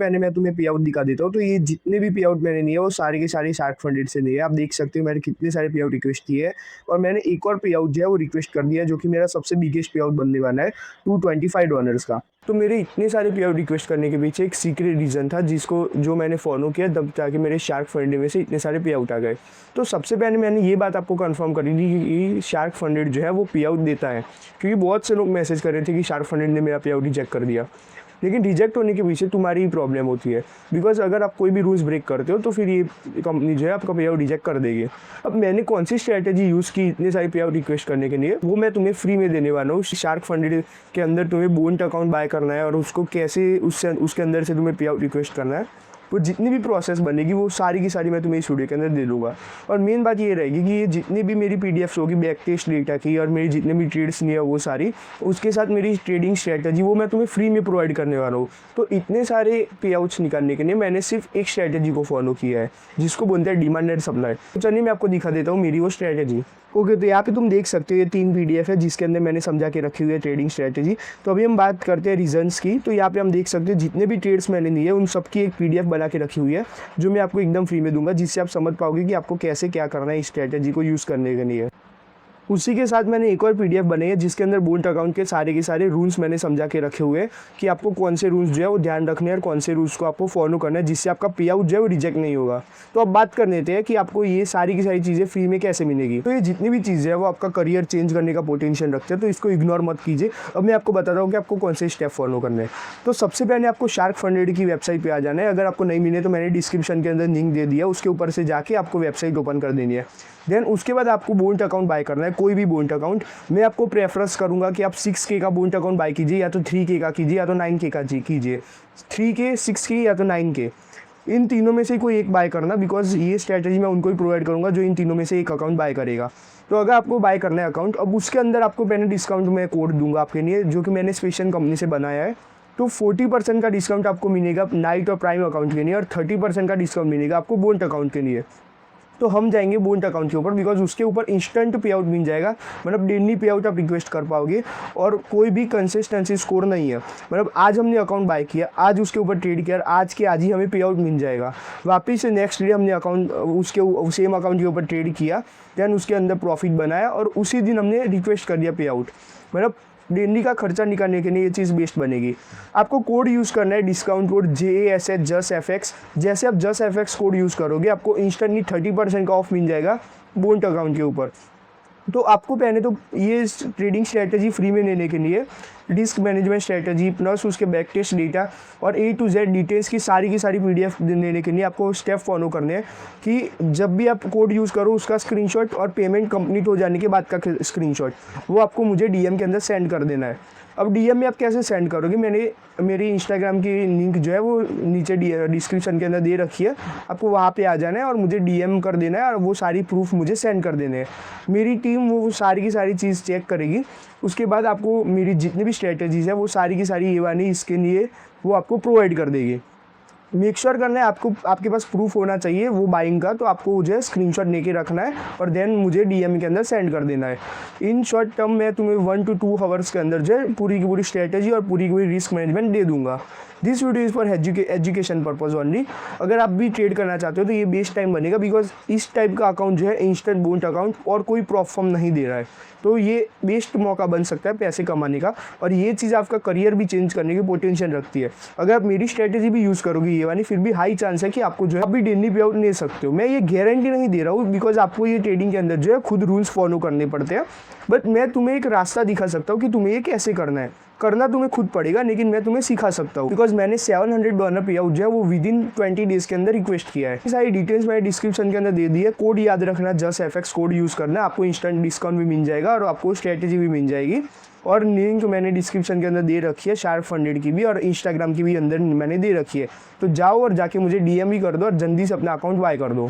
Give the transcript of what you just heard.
पहले मैं तुम्हें पे आउट दिखा देता हूँ। तो ये जितने भी पे आउट मैंने लिए वो सारे के सारे शार्क फंडेड से लिए। आप देख सकते हो मैंने कितने सारे पे आउट रिक्वेस्ट किए हैं और मैंने एक और पे आउट जो है वो रिक्वेस्ट कर दिया, जो कि मेरा सबसे बिगेस्ट पे आउट बनने वाला है $225 का। तो मेरे इतने सारे पे आउट रिक्वेस्ट करने के पीछे एक सीक्रेट रीज़न था जिसको जो मैंने फॉलो किया तब जाके मेरे शार्क फंडेड में से इतने सारे पे आउट आ गए। तो सबसे पहले मैंने ये बात आपको कंफर्म करी थी कि शार्क फंडेड जो है वो पे आउट देता है, क्योंकि बहुत से लोग मैसेज कर रहे थे कि शार्क फंडेड ने मेरा पे आउट रिजेक्ट कर दिया। लेकिन रिजेक्ट होने के पीछे तुम्हारी ही प्रॉब्लम होती है, बिकॉज अगर आप कोई भी रूल्स ब्रेक करते हो तो फिर ये कंपनी जो है आपका पे आउट रिजेक्ट कर देगी। अब मैंने कौन सी स्ट्रैटेजी यूज़ की इतने सारे पे आउट रिक्वेस्ट करने के लिए, वो मैं तुम्हें फ्री में देने वाला हूँ। शार्क फंडेड के अंदर तुम्हें बोन्ट अकाउंट बाय करना है और उसको कैसे उसके अंदर से तुम्हें पे आउट रिक्वेस्ट करना है, वो जितनी भी प्रोसेस बनेगी वो सारी की सारी मैं तुम्हें इस वीडियो के अंदर दे दूँगा। और मेन बात ये रहेगी कि ये जितनी भी मेरी पीडीएफ्स होगी बैक टेस्ट डेटा की और मेरी जितने भी ट्रेड्स नहीं है वो सारी, उसके साथ मेरी ट्रेडिंग स्ट्रैटेजी वो मैं तुम्हें फ्री में प्रोवाइड करने वाला हूँ। तो इतने सारे पे आउट्स निकालने के लिए मैंने सिर्फ एक स्ट्रैटेजी को फॉलो किया है जिसको बोलते हैं डिमांड एंड सप्लाई। तो चलिए मैं आपको दिखा देता हूँ मेरी वो स्ट्रैटेजी। ओके, तो यहाँ पे तुम देख सकते हो ये 3 पीडीएफ है जिसके अंदर मैंने समझा के रखी हुई है ट्रेडिंग स्ट्रैटेजी। तो अभी हम बात करते हैं रीजंस की। तो यहाँ पे हम देख सकते हैं जितने भी ट्रेड्स मैंने लिए उन सबकी एक पीडीएफ बना के रखी हुई है जो मैं आपको एकदम फ्री में दूंगा, जिससे आप समझ पाओगे कि आपको कैसे क्या करना है इस स्ट्रैटेजी को यूज़ करने के लिए। उसी के साथ मैंने एक और पीडीएफ बनाई है जिसके अंदर बोन्ट अकाउंट के सारे रूल्स मैंने समझा के रखे हुए हैं कि आपको कौन से रूल्स जो है वो ध्यान रखने हैं और कौन से रूल्स को आपको फॉलो करना है जिससे आपका पे आउट जो है वो रिजेक्ट नहीं होगा। तो अब बात कर लेते हैं कि आपको ये सारी की सारी चीज़ें फ्री में कैसे मिलेगी। तो ये जितनी भी चीज़ें हैं वो आपका करियर चेंज करने का पोटेंशियल रखते हैं, तो इसको इग्नोर मत कीजिए। अब मैं आपको बता रहा हूँ कि आपको कौन से स्टेप फॉलो करने हैं। तो सबसे पहले आपको शार्क फंडेड की वेबसाइट पर आ जाना है। अगर आपको नहीं मिले तो मैंने डिस्क्रिप्शन के अंदर लिंक दे दिया, उसके ऊपर से जाके आपको वेबसाइट ओपन कर देनी है। देन उसके बाद आपको बोन्ट अकाउंट बाय करना है, कोई भी बोन्ट अकाउंट। मैं आपको प्रेफरेंस करूंगा कि आप 6K का बोन्ट अकाउंट बाय कीजिए, या तो 3K का कीजिए या तो 9K का कीजिए। 3K, 6K या तो 9K, इन तीनों में से कोई एक बाय करना, बिकॉज ये स्ट्रैटेजी मैं उनको ही प्रोवाइड करूंगा जो इन तीनों में से एक अकाउंट बाय करेगा। तो अगर आपको बाय करना है अकाउंट, अब उसके अंदर आपको मैंने डिस्काउंट में कोड दूंगा आपके लिए जो कि मैंने स्पेशल कंपनी से बनाया है। तो 40% का डिस्काउंट आपको मिलेगा नाइट और प्राइम अकाउंट के लिए और 30% का डिस्काउंट मिलेगा आपको बोन्ट अकाउंट के लिए। तो हम जाएंगे बोन्ट अकाउंट के ऊपर, बिकॉज उसके ऊपर इंस्टेंट पे आउट मिल जाएगा, मतलब डेली पे आउट आप रिक्वेस्ट कर पाओगे और कोई भी कंसिस्टेंसी स्कोर नहीं है। मतलब आज हमने अकाउंट बाय किया, आज उसके ऊपर ट्रेड किया, आज के आज ही हमें पे आउट मिल जाएगा। वापिस से नेक्स्ट डे हमने अकाउंट उसके सेम अकाउंट के ऊपर ट्रेड किया, दैन उसके अंदर प्रॉफिट बनाया और उसी दिन हमने रिक्वेस्ट कर दिया पे आउट। मतलब डेली का खर्चा निकालने के लिए ये चीज़ बेस्ट बनेगी। आपको कोड यूज़ करना है डिस्काउंट कोड JASH JUSFX। जैसे आप JUSFX कोड यूज़ करोगे आपको इंस्टेंटली 30% का ऑफ मिल जाएगा बोन्ट अकाउंट के ऊपर। तो आपको पहले तो ये ट्रेडिंग स्ट्रैटेजी फ्री में लेने के लिए रिस्क मैनेजमेंट स्ट्रैटेजी प्लस उसके बैक टेस्ट डेटा और A to Z डिटेल्स की सारी पीडीएफ लेने के लिए आपको स्टेप फॉलो करने हैं कि जब भी आप कोड यूज़ करो उसका स्क्रीनशॉट और पेमेंट कंप्लीट हो जाने के बाद का स्क्रीनशॉट वो आपको मुझे DM के अंदर सेंड कर देना है। अब DM में आप कैसे सेंड करोगे, मैंने मेरी इंस्टाग्राम की लिंक जो है वो नीचे डिस्क्रिप्शन के अंदर दे रखी है, आपको वहाँ पे आ जाना है और मुझे DM कर देना है और वो सारी प्रूफ मुझे सेंड कर देने हैं। मेरी टीम वो सारी की सारी चीज़ चेक करेगी, उसके बाद आपको मेरी जितनी भी स्ट्रैटेजीज़ है वो सारी की सारी ये वाली इसके लिए वो आपको प्रोवाइड कर देगी। मेक श्योर करना है आपके पास प्रूफ होना चाहिए वो बाइंग का, तो आपको जो है स्क्रीनशॉट लेके रखना है और देन मुझे DM के अंदर सेंड कर देना है। इन शॉर्ट टर्म मैं तुम्हें 1 to 2 आवर्स के अंदर जो है पूरी की पूरी स्ट्रैटेजी और पूरी की पूरी रिस्क मैनेजमेंट दे दूंगा। This video is for education purpose only. अगर आप भी ट्रेड करना चाहते हो तो ये बेस्ट टाइम बनेगा, बिकॉज इस टाइप का अकाउंट जो है इंस्टेंट बोन्ट अकाउंट और कोई प्रॉफॉर्म नहीं दे रहा है, तो ये बेस्ट मौका बन सकता है पैसे कमाने का और ये चीज़ आपका करियर भी चेंज करने की पोटेंशियल रखती है। अगर आप मेरी स्ट्रैटेजी भी यूज़ करोगे ये वाली, फिर भी हाई चांस है कि आपको जो है अभी डेली पे आउट ले सकते हो। मैं ये गारंटी नहीं दे रहा हूँ, बिकॉज आपको ये ट्रेडिंग के अंदर जो है खुद रूल्स फॉलो करने पड़ते हैं, बट मैं तुम्हें एक रास्ता दिखा सकता हूँ कि तुम्हें ये कैसे करना है। करना तुम्हें खुद पड़ेगा, लेकिन मैं तुम्हें सिखा सकता हूँ, बिकॉज मैंने $700 पे आउट जो है वो विदिन 20 डेज के अंदर रिक्वेस्ट किया है। सारी डिटेल्स मैंने डिस्क्रिप्शन के अंदर दे दी है। कोड याद रखना, JUSFX कोड यूज़ करना, आपको इंस्टेंट डिस्काउंट भी मिल जाएगा और आपको स्ट्रैटेजी भी मिल जाएगी। और लिंक मैंने डिस्क्रिप्शन के अंदर दे रखी है, शार्क फंडेड की भी और इंस्टाग्राम की भी अंदर मैंने दे रखी है। तो जाओ और जाके मुझे DM भी कर दो और जल्दी से अपना अकाउंट बाय कर दो।